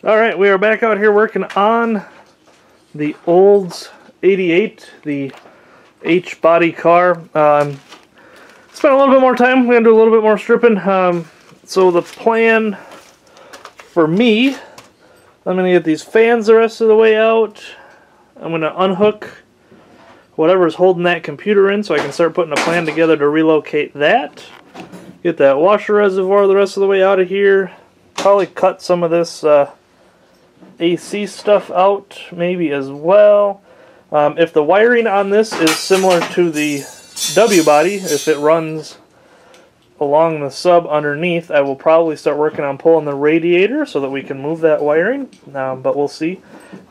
Alright, we are back out here working on the Olds 88, the H-body car. Spent a little bit more time, we're going to do a little bit more stripping. So the plan for me, I'm going to get these fans the rest of the way out. I'm going to unhook whatever's holding that computer in so I can start putting a plan together to relocate that. Get that washer reservoir the rest of the way out of here. Probably cut some of this AC stuff out maybe as well. If the wiring on this is similar to the W body, if it runs along the sub underneath, I will probably start working on pulling the radiator so that we can move that wiring, but we'll see.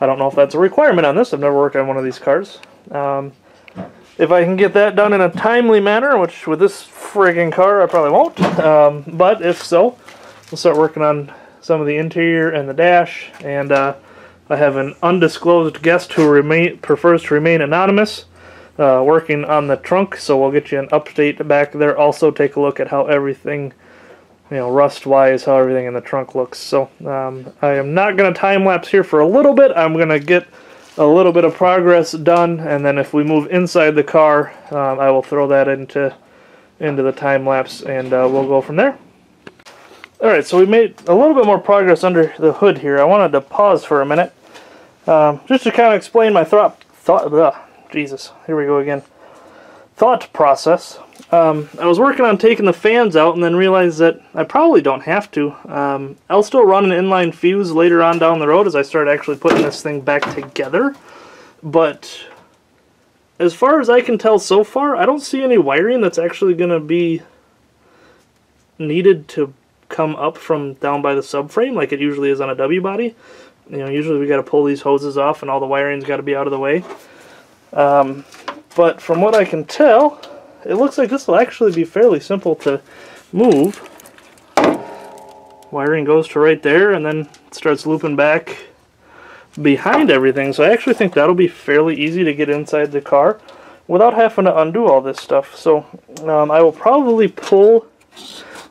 I don't know if that's a requirement on this. I've never worked on one of these cars. If I can get that done in a timely manner, which with this friggin' car I probably won't, but if so, we'll start working on some of the interior and the dash, and I have an undisclosed guest who prefers to remain anonymous working on the trunk, so we'll get you an update back there. Also take a look at how everything, rust-wise, how everything in the trunk looks. So I am not going to time-lapse here for a little bit. I'm going to get a little bit of progress done, and then if we move inside the car, I will throw that into the time-lapse, and we'll go from there. Alright, so we made a little bit more progress under the hood here. I wanted to pause for a minute, just to kind of explain my thought process. I was working on taking the fans out and then realized that I probably don't have to. I'll still run an inline fuse later on down the road as I start actually putting this thing back together, but as far as I can tell so far, I don't see any wiring that's actually going to be needed to come up from down by the subframe like it usually is on a W body. Usually we got to pull these hoses off and all the wiring's got to be out of the way. But from what I can tell, it looks like this will actually be fairly simple to move. Wiring goes to right there and then it starts looping back behind everything. So I actually think that'll be fairly easy to get inside the car without having to undo all this stuff. So I will probably pull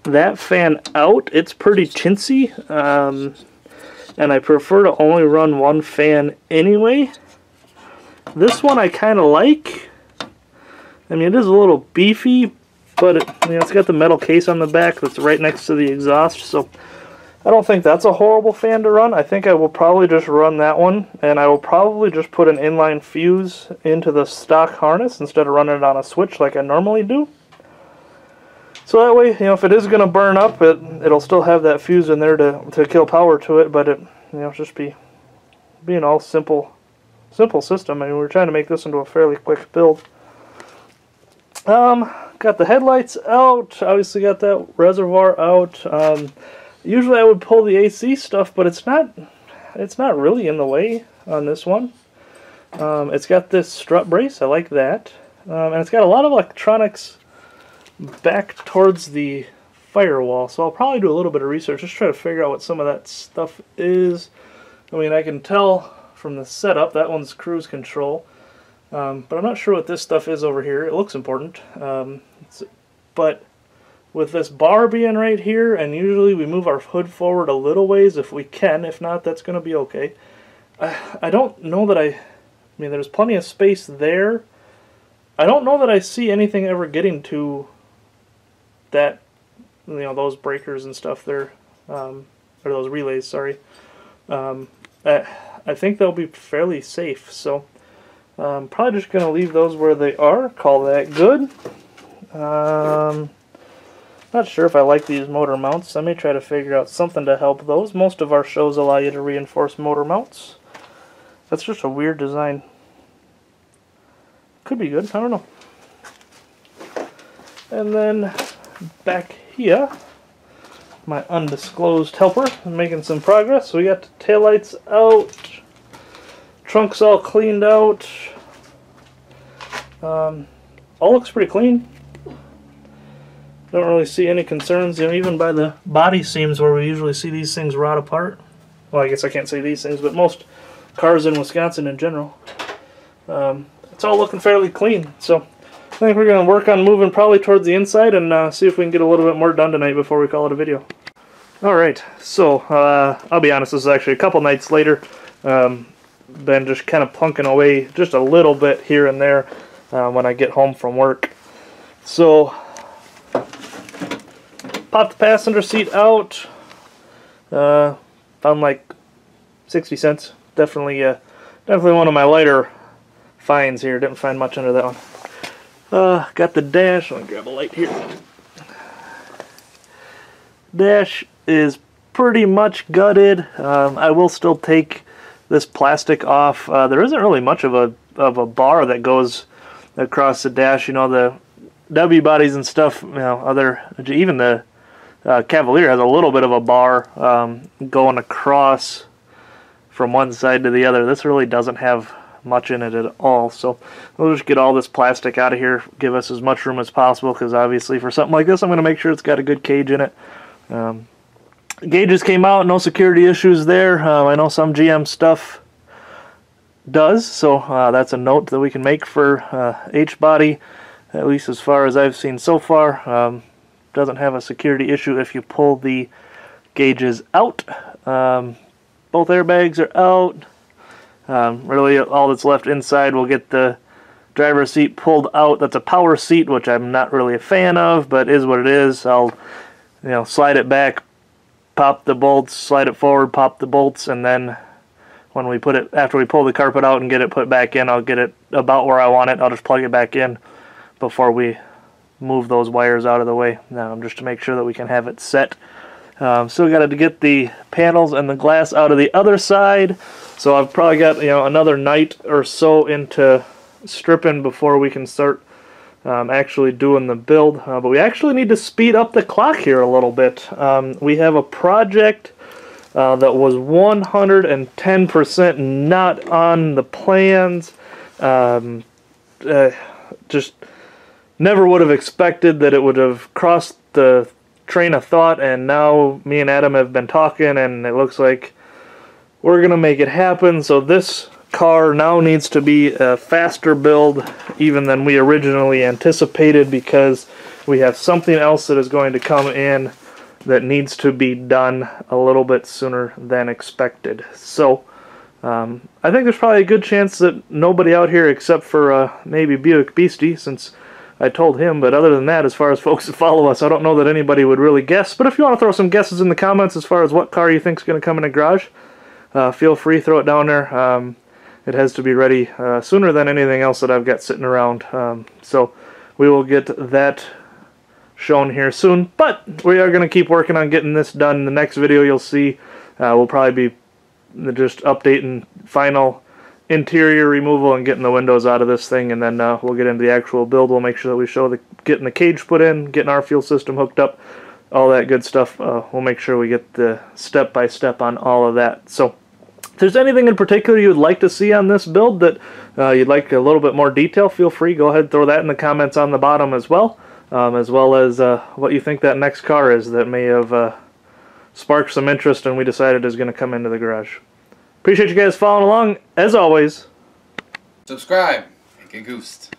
that fan out. It's pretty chintzy, and I prefer to only run one fan anyway. This one I kind of like. I mean, it is a little beefy, but it's got the metal case on the back that's right next to the exhaust, so I don't think that's a horrible fan to run. I think I will probably just run that one, and I will probably just put an inline fuse into the stock harness instead of running it on a switch like I normally do. So that way, if it is going to burn up, it'll still have that fuse in there to kill power to it, but just being all simple system. I mean, we're trying to make this into a fairly quick build. Got the headlights out, obviously got that reservoir out. Usually I would pull the AC stuff, but it's not really in the way on this one. It's got this strut brace, I like that. And it's got a lot of electronics back towards the firewall, so I'll probably do a little bit of research, just try to figure out what some of that stuff is. I mean, I can tell from the setup that one's cruise control, but I'm not sure what this stuff is over here. It looks important, but with this bar being right here, and usually we move our hood forward a little ways if we can. If not, that's going to be okay. I don't know that I mean, there's plenty of space there. I don't know that I see anything ever getting to that, those breakers and stuff there, or those relays, sorry. I think they'll be fairly safe, so I'm probably just going to leave those where they are, call that good. Not sure if I like these motor mounts. I may try to figure out something to help those. Most of our shows allow you to reinforce motor mounts. That's just a weird design. Could be good, I don't know. And then back here, my undisclosed helper, making some progress. So we got the taillights out, trunk's all cleaned out. All looks pretty clean. Don't really see any concerns, even by the body seams where we usually see these things rot apart. Well, I guess I can't say these things, but most cars in Wisconsin in general. It's all looking fairly clean, so I think we're going to work on moving probably towards the inside and see if we can get a little bit more done tonight before we call it a video. Alright, so I'll be honest, this is actually a couple nights later. Been just kind of plunking away just a little bit here and there when I get home from work. So, popped the passenger seat out. Found like 60 cents. Definitely one of my lighter finds here. Didn't find much under that one. Got the dash. Let me grab a light here. Dash is pretty much gutted. I will still take this plastic off. There isn't really much of a bar that goes across the dash. You know, the W bodies and stuff. You know, even the Cavalier has a little bit of a bar going across from one side to the other. This really doesn't have much in it at all. So we'll just get all this plastic out of here. Give us as much room as possible, because obviously for something like this, I'm going to make sure it's got a good cage in it. Gauges came out, no security issues there. I know some GM stuff does, so that's a note that we can make for H-body, at least as far as I've seen so far. Doesn't have a security issue if you pull the gauges out. Both airbags are out. Really all that's left inside, we'll get the driver's seat pulled out. That's a power seat, which I'm not really a fan of, but is what it is. I'll slide it back, pop the bolts, slide it forward, pop the bolts, and then when we put it, after we pull the carpet out and get it put back in, I'll get it about where I want it. I'll just plug it back in before we move those wires out of the way, just to make sure that we can have it set. Still got to get the panels and the glass out of the other side, so I've probably got another night or so into stripping before we can start actually doing the build. But we actually need to speed up the clock here a little bit. We have a project that was 110% not on the plans. Just never would have expected that it would have crossed the train of thought, and now me and Adam have been talking, and it looks like we're gonna make it happen. So this car now needs to be a faster build even than we originally anticipated, because we have something else that is going to come in that needs to be done a little bit sooner than expected. So I think there's probably a good chance that nobody out here except for maybe Buick Beastie, since I told him, but other than that, as far as folks that follow us, I don't know that anybody would really guess. But if you want to throw some guesses in the comments as far as what car you think is going to come in the garage, feel free, throw it down there. It has to be ready sooner than anything else that I've got sitting around. So we will get that shown here soon. But we are going to keep working on getting this done. In the next video you'll see we'll probably be just updating final interior removal and getting the windows out of this thing. And then we'll get into the actual build. We'll make sure that we show getting the cage put in, getting our fuel system hooked up, all that good stuff. We'll make sure we get the step-by-step on all of that. So if there's anything in particular you would like to see on this build that you'd like a little bit more detail, feel free, go ahead and throw that in the comments on the bottom as well as what you think that next car is that may have sparked some interest and we decided is going to come into the garage. Appreciate you guys following along. As always, subscribe and get goosed.